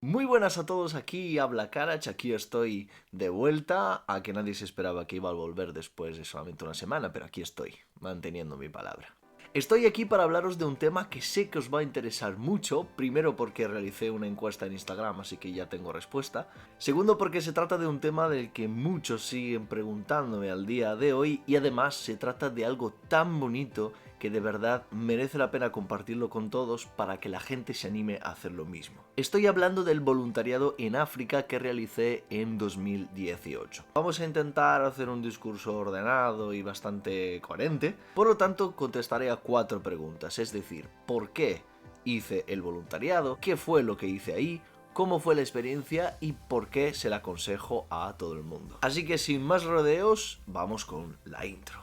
Muy buenas a todos, aquí habla Karach, aquí estoy de vuelta, a que nadie se esperaba que iba a volver después de solamente una semana, pero aquí estoy, manteniendo mi palabra. Estoy aquí para hablaros de un tema que sé que os va a interesar mucho, primero porque realicé una encuesta en Instagram, así que ya tengo respuesta, segundo porque se trata de un tema del que muchos siguen preguntándome al día de hoy y además se trata de algo tan bonito que de verdad merece la pena compartirlo con todos para que la gente se anime a hacer lo mismo. Estoy hablando del voluntariado en África que realicé en 2018. Vamos a intentar hacer un discurso ordenado y bastante coherente, por lo tanto contestaré a 4 preguntas, es decir, ¿por qué hice el voluntariado? ¿Qué fue lo que hice ahí? ¿Cómo fue la experiencia? Y por qué se la aconsejo a todo el mundo. Así que sin más rodeos, vamos con la intro.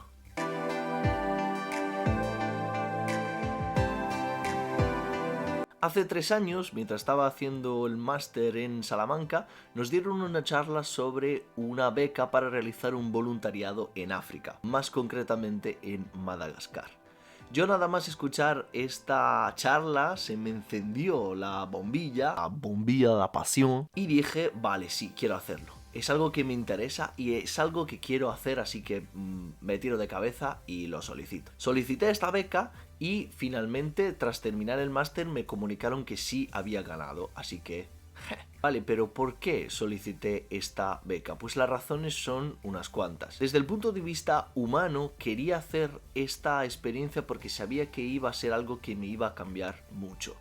Hace 3 años, mientras estaba haciendo el máster en Salamanca, nos dieron una charla sobre una beca para realizar un voluntariado en África, más concretamente en Madagascar. Yo nada más escuchar esta charla se me encendió la bombilla de la pasión, y dije, vale, sí, quiero hacerlo. Es algo que me interesa y es algo que quiero hacer, así que me tiro de cabeza y lo solicito. Solicité esta beca y finalmente, tras terminar el máster, me comunicaron que sí había ganado, así que... Vale, pero ¿por qué solicité esta beca? Pues las razones son unas cuantas. Desde el punto de vista humano, quería hacer esta experiencia porque sabía que iba a ser algo que me iba a cambiar mucho.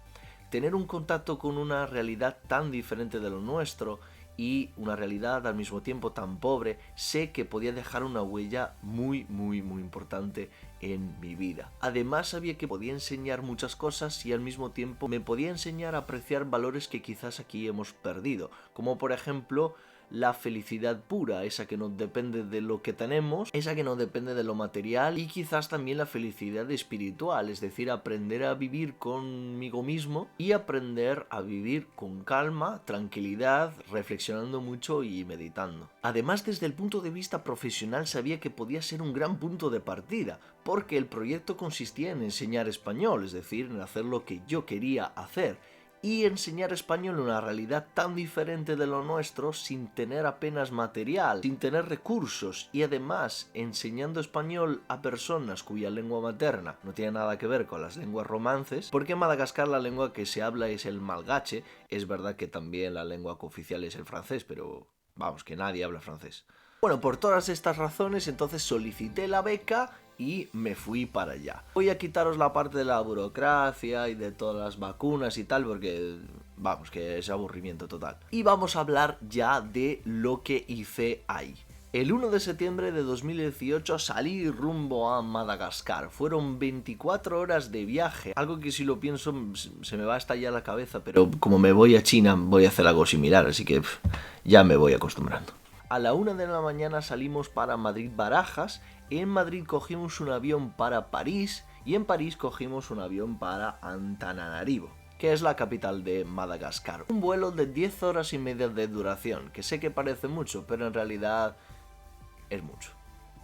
Tener un contacto con una realidad tan diferente de lo nuestro y una realidad al mismo tiempo tan pobre, sé que podía dejar una huella muy importante en mi vida. Además sabía que podía enseñar muchas cosas y al mismo tiempo me podía enseñar a apreciar valores que quizás aquí hemos perdido, como por ejemplo la felicidad pura, esa que no depende de lo que tenemos, esa que no depende de lo material, y quizás también la felicidad espiritual, es decir, aprender a vivir conmigo mismo y aprender a vivir con calma, tranquilidad, reflexionando mucho y meditando. Además, desde el punto de vista profesional sabía que podía ser un gran punto de partida, porque el proyecto consistía en enseñar español, es decir, en hacer lo que yo quería hacer, y enseñar español en una realidad tan diferente de lo nuestro sin tener apenas material, sin tener recursos y además enseñando español a personas cuya lengua materna no tiene nada que ver con las lenguas romances, porque en Madagascar la lengua que se habla es el malgache, es verdad que también la lengua cooficial es el francés, pero vamos, que nadie habla francés. Bueno, por todas estas razones entonces solicité la beca y me fui para allá. Voy a quitaros la parte de la burocracia y de todas las vacunas y tal porque, vamos, que es aburrimiento total. Y vamos a hablar ya de lo que hice ahí. El 1 de septiembre de 2018 salí rumbo a Madagascar. Fueron 24 horas de viaje, algo que si lo pienso se me va a estallar la cabeza, pero como me voy a China voy a hacer algo similar, así que ya me voy acostumbrando. A la 1 de la mañana salimos para Madrid-Barajas, en Madrid cogimos un avión para París y en París cogimos un avión para Antananarivo, que es la capital de Madagascar. Un vuelo de 10 horas y media de duración, que sé que parece mucho, pero en realidad es mucho.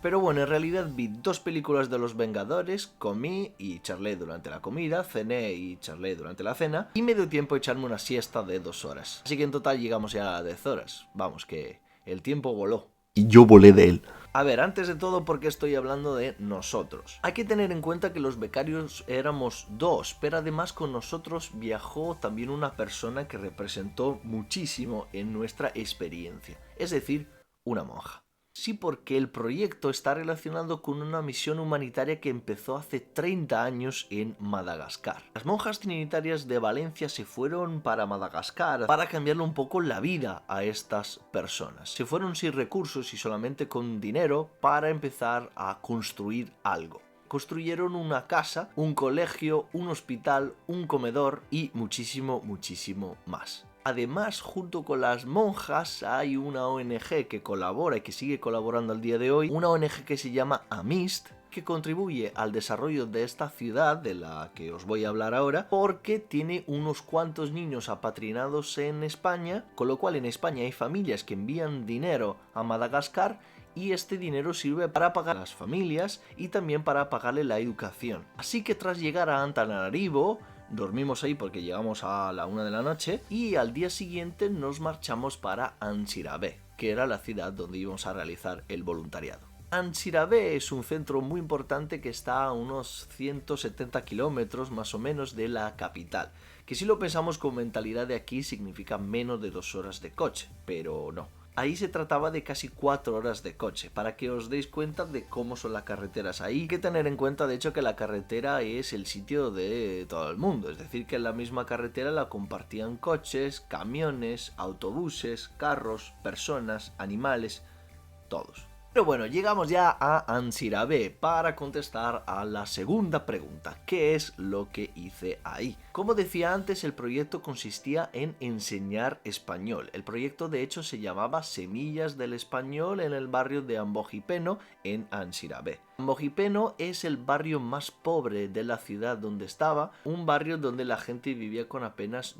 Pero bueno, en realidad vi 2 películas de los Vengadores, comí y charlé durante la comida, cené y charlé durante la cena, y me dio tiempo a echarme una siesta de 2 horas. Así que en total llegamos ya a 10 horas. Vamos, que el tiempo voló. Y yo volé de él. A ver, antes de todo, ¿por qué estoy hablando de nosotros? Hay que tener en cuenta que los becarios éramos 2, pero además con nosotros viajó también una persona que representó muchísimo en nuestra experiencia, es decir, una monja. Sí, porque el proyecto está relacionado con una misión humanitaria que empezó hace 30 años en Madagascar. Las monjas trinitarias de Valencia se fueron para Madagascar para cambiarle un poco la vida a estas personas. Se fueron sin recursos y solamente con dinero para empezar a construir algo. Construyeron una casa, un colegio, un hospital, un comedor y muchísimo más. Además, junto con las monjas hay una ONG que colabora y que sigue colaborando al día de hoy, una ONG que se llama AMIST, que contribuye al desarrollo de esta ciudad de la que os voy a hablar ahora, porque tiene unos cuantos niños apadrinados en España, con lo cual en España hay familias que envían dinero a Madagascar y este dinero sirve para pagar a las familias y también para pagarle la educación. Así que tras llegar a Antananarivo, dormimos ahí porque llegamos a la 1 de la noche y al día siguiente nos marchamos para Antsirabe, que era la ciudad donde íbamos a realizar el voluntariado. Antsirabe es un centro muy importante que está a unos 170 kilómetros más o menos de la capital, que si lo pensamos con mentalidad de aquí significa menos de 2 horas de coche, pero no. Ahí se trataba de casi 4 horas de coche, para que os deis cuenta de cómo son las carreteras ahí. Hay que tener en cuenta, de hecho, que la carretera es el sitio de todo el mundo, es decir, que en la misma carretera la compartían coches, camiones, autobuses, carros, personas, animales, todos. Pero bueno, llegamos ya a Antsirabe para contestar a la segunda pregunta, ¿qué es lo que hice ahí? Como decía antes, el proyecto consistía en enseñar español. El proyecto de hecho se llamaba Semillas del Español en el barrio de Ambojipeno, en Antsirabe. Ambojipeno es el barrio más pobre de la ciudad donde estaba, un barrio donde la gente vivía con apenas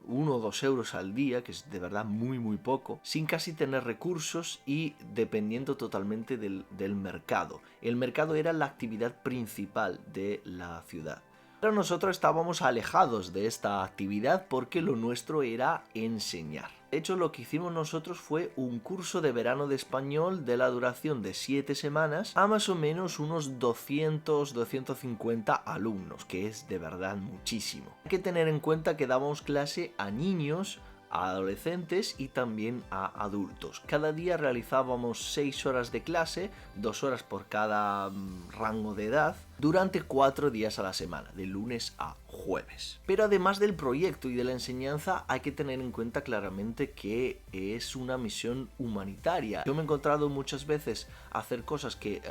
1 o 2 euros al día, que es de verdad muy poco, sin casi tener recursos y dependiendo totalmente del mercado. El mercado era la actividad principal de la ciudad. Pero nosotros estábamos alejados de esta actividad porque lo nuestro era enseñar. De hecho, lo que hicimos nosotros fue un curso de verano de español de la duración de 7 semanas a más o menos unos 200-250 alumnos, que es de verdad muchísimo. Hay que tener en cuenta que dábamos clase a niños, a adolescentes y también a adultos. Cada día realizábamos 6 horas de clase, 2 horas por cada rango de edad, durante 4 días a la semana, de lunes a jueves. Pero además del proyecto y de la enseñanza, hay que tener en cuenta claramente que es una misión humanitaria. Yo me he encontrado muchas veces a hacer cosas que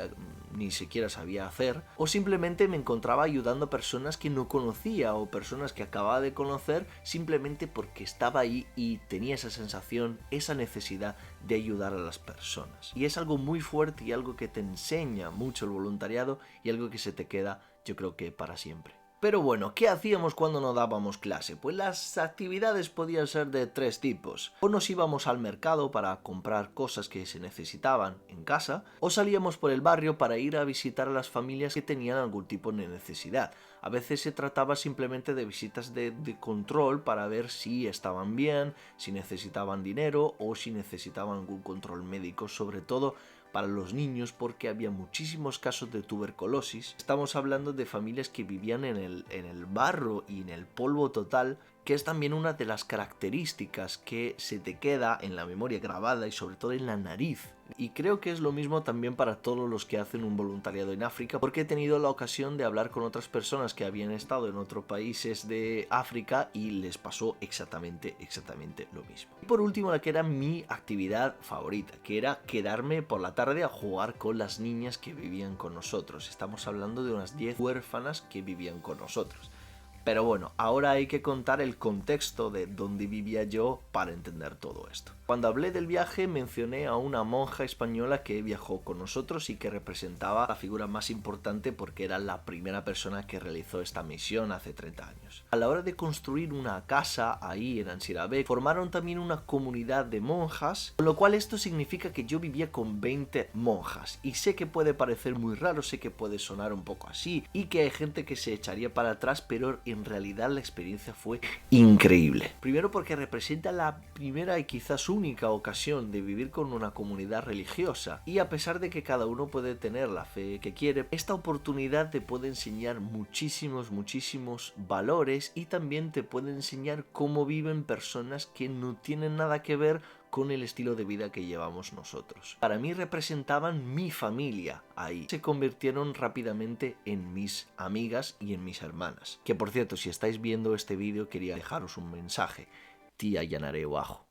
ni siquiera sabía hacer, o simplemente me encontraba ayudando a personas que no conocía o personas que acababa de conocer simplemente porque estaba ahí y tenía esa sensación, esa necesidad de ayudar a las personas. Y es algo muy fuerte y algo que te enseña mucho el voluntariado y algo que se te queda, yo creo que para siempre. Pero bueno, ¿qué hacíamos cuando no dábamos clase? Pues las actividades podían ser de 3 tipos. O nos íbamos al mercado para comprar cosas que se necesitaban en casa, o salíamos por el barrio para ir a visitar a las familias que tenían algún tipo de necesidad. A veces se trataba simplemente de visitas de control para ver si estaban bien, si necesitaban dinero o si necesitaban algún control médico, sobre todo para los niños porque había muchísimos casos de tuberculosis. Estamos hablando de familias que vivían en el barro y en el polvo total, que es también una de las características que se te queda en la memoria grabada y sobre todo en la nariz. Y creo que es lo mismo también para todos los que hacen un voluntariado en África, porque he tenido la ocasión de hablar con otras personas que habían estado en otros países de África y les pasó exactamente lo mismo. Y por último, la que era mi actividad favorita, que era quedarme por la tarde a jugar con las niñas que vivían con nosotros. Estamos hablando de unas 10 huérfanas que vivían con nosotros. Pero bueno, ahora hay que contar el contexto de dónde vivía yo para entender todo esto. Cuando hablé del viaje mencioné a una monja española que viajó con nosotros y que representaba la figura más importante porque era la primera persona que realizó esta misión hace 30 años. A la hora de construir una casa ahí en Antsirabe, formaron también una comunidad de monjas, con lo cual esto significa que yo vivía con 20 monjas. Y sé que puede parecer muy raro, sé que puede sonar un poco así y que hay gente que se echaría para atrás, pero en realidad la experiencia fue increíble. Primero porque representa la primera y quizás única ocasión de vivir con una comunidad religiosa, y a pesar de que cada uno puede tener la fe que quiere, esta oportunidad te puede enseñar muchísimos valores y también te puede enseñar cómo viven personas que no tienen nada que ver con el estilo de vida que llevamos nosotros. Para mí representaban mi familia ahí. Se convirtieron rápidamente en mis amigas y en mis hermanas. Que por cierto, si estáis viendo este vídeo quería dejaros un mensaje. Tía Yanare Oajo.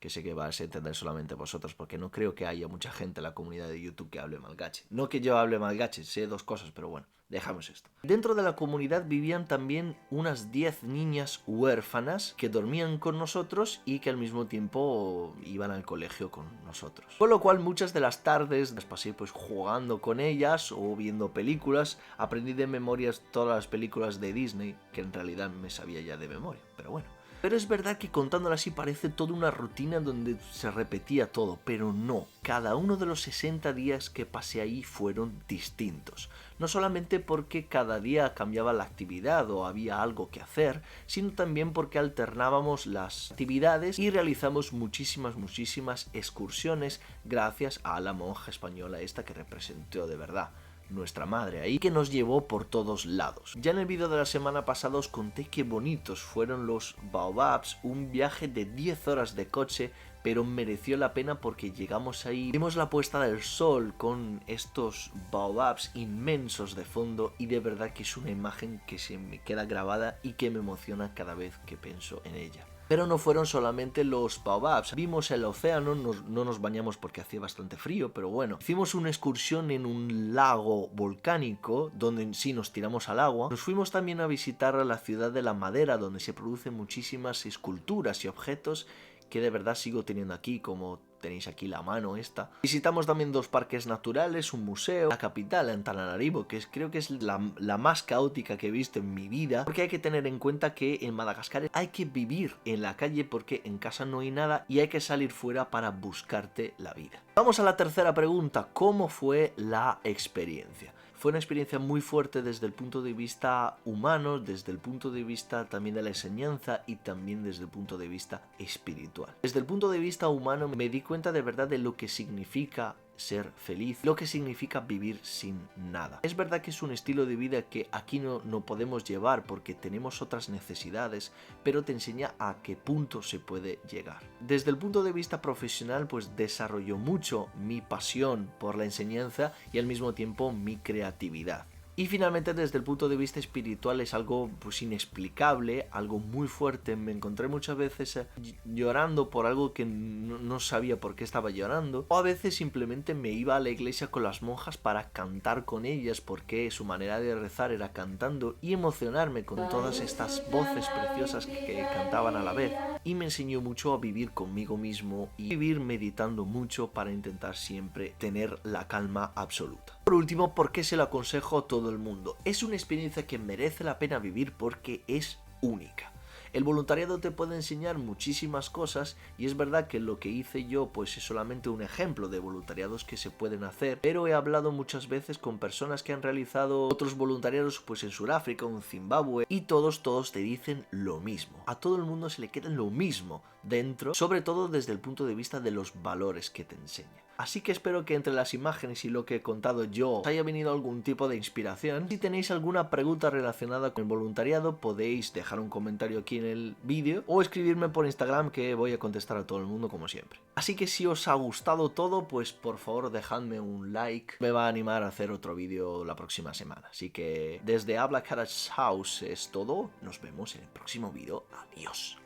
Que sé que vais a entender solamente vosotros, porque no creo que haya mucha gente en la comunidad de YouTube que hable malgache. No que yo hable malgache, sé 2 cosas, pero bueno, dejamos esto. Dentro de la comunidad vivían también unas 10 niñas huérfanas que dormían con nosotros y que al mismo tiempo iban al colegio con nosotros. Con lo cual muchas de las tardes las pasé pues jugando con ellas o viendo películas. Aprendí de memorias todas las películas de Disney, que en realidad me sabía ya de memoria, pero bueno. Pero es verdad que contándolo así parece toda una rutina donde se repetía todo, pero no. Cada uno de los 60 días que pasé ahí fueron distintos. no solamente porque cada día cambiaba la actividad o había algo que hacer, sino también porque alternábamos las actividades y realizamos muchísimas excursiones gracias a la monja española esta que representó de verdad nuestra madre ahí, que nos llevó por todos lados. Ya en el vídeo de la semana pasada os conté qué bonitos fueron los baobabs, un viaje de 10 horas de coche, pero mereció la pena porque llegamos ahí, vimos la puesta del sol con estos baobabs inmensos de fondo y de verdad que es una imagen que se me queda grabada y que me emociona cada vez que pienso en ella. Pero no fueron solamente los baobabs, vimos el océano, no nos bañamos porque hacía bastante frío, pero bueno, hicimos una excursión en un lago volcánico donde en sí nos tiramos al agua. Nos fuimos también a visitar a la ciudad de la madera donde se producen muchísimas esculturas y objetos que de verdad sigo teniendo aquí, como tenéis aquí la mano esta. Visitamos también 2 parques naturales, un museo, la capital, Antananarivo, que creo que es la más caótica que he visto en mi vida, porque hay que tener en cuenta que en Madagascar hay que vivir en la calle porque en casa no hay nada y hay que salir fuera para buscarte la vida. Vamos a la tercera pregunta, ¿cómo fue la experiencia? Fue una experiencia muy fuerte desde el punto de vista humano, desde el punto de vista también de la enseñanza y también desde el punto de vista espiritual. Desde el punto de vista humano me di cuenta de verdad de lo que significa ser feliz, lo que significa vivir sin nada. Es verdad que es un estilo de vida que aquí no podemos llevar porque tenemos otras necesidades, pero te enseña a qué punto se puede llegar. Desde el punto de vista profesional, pues desarrolló mucho mi pasión por la enseñanza y al mismo tiempo mi creatividad. Y finalmente desde el punto de vista espiritual es algo pues inexplicable, algo muy fuerte. Me encontré muchas veces llorando por algo que no sabía por qué estaba llorando. O a veces simplemente me iba a la iglesia con las monjas para cantar con ellas porque su manera de rezar era cantando y emocionarme con todas estas voces preciosas que cantaban a la vez. Y me enseñó mucho a vivir conmigo mismo y vivir meditando mucho para intentar siempre tener la calma absoluta. Por último, ¿por qué se lo aconsejo a todo el mundo? Es una experiencia que merece la pena vivir porque es única. El voluntariado te puede enseñar muchísimas cosas y es verdad que lo que hice yo pues es solamente un ejemplo de voluntariados que se pueden hacer, pero he hablado muchas veces con personas que han realizado otros voluntariados pues en Sudáfrica o en Zimbabue y todos te dicen lo mismo. A todo el mundo se le queda lo mismo dentro, sobre todo desde el punto de vista de los valores que te enseña. Así que espero que entre las imágenes y lo que he contado yo os haya venido algún tipo de inspiración. Si tenéis alguna pregunta relacionada con el voluntariado podéis dejar un comentario aquí en el vídeo o escribirme por Instagram que voy a contestar a todo el mundo como siempre. Así que si os ha gustado todo pues por favor dejadme un like, me va a animar a hacer otro vídeo la próxima semana. Así que desde Habla Caraj House es todo, nos vemos en el próximo vídeo, adiós.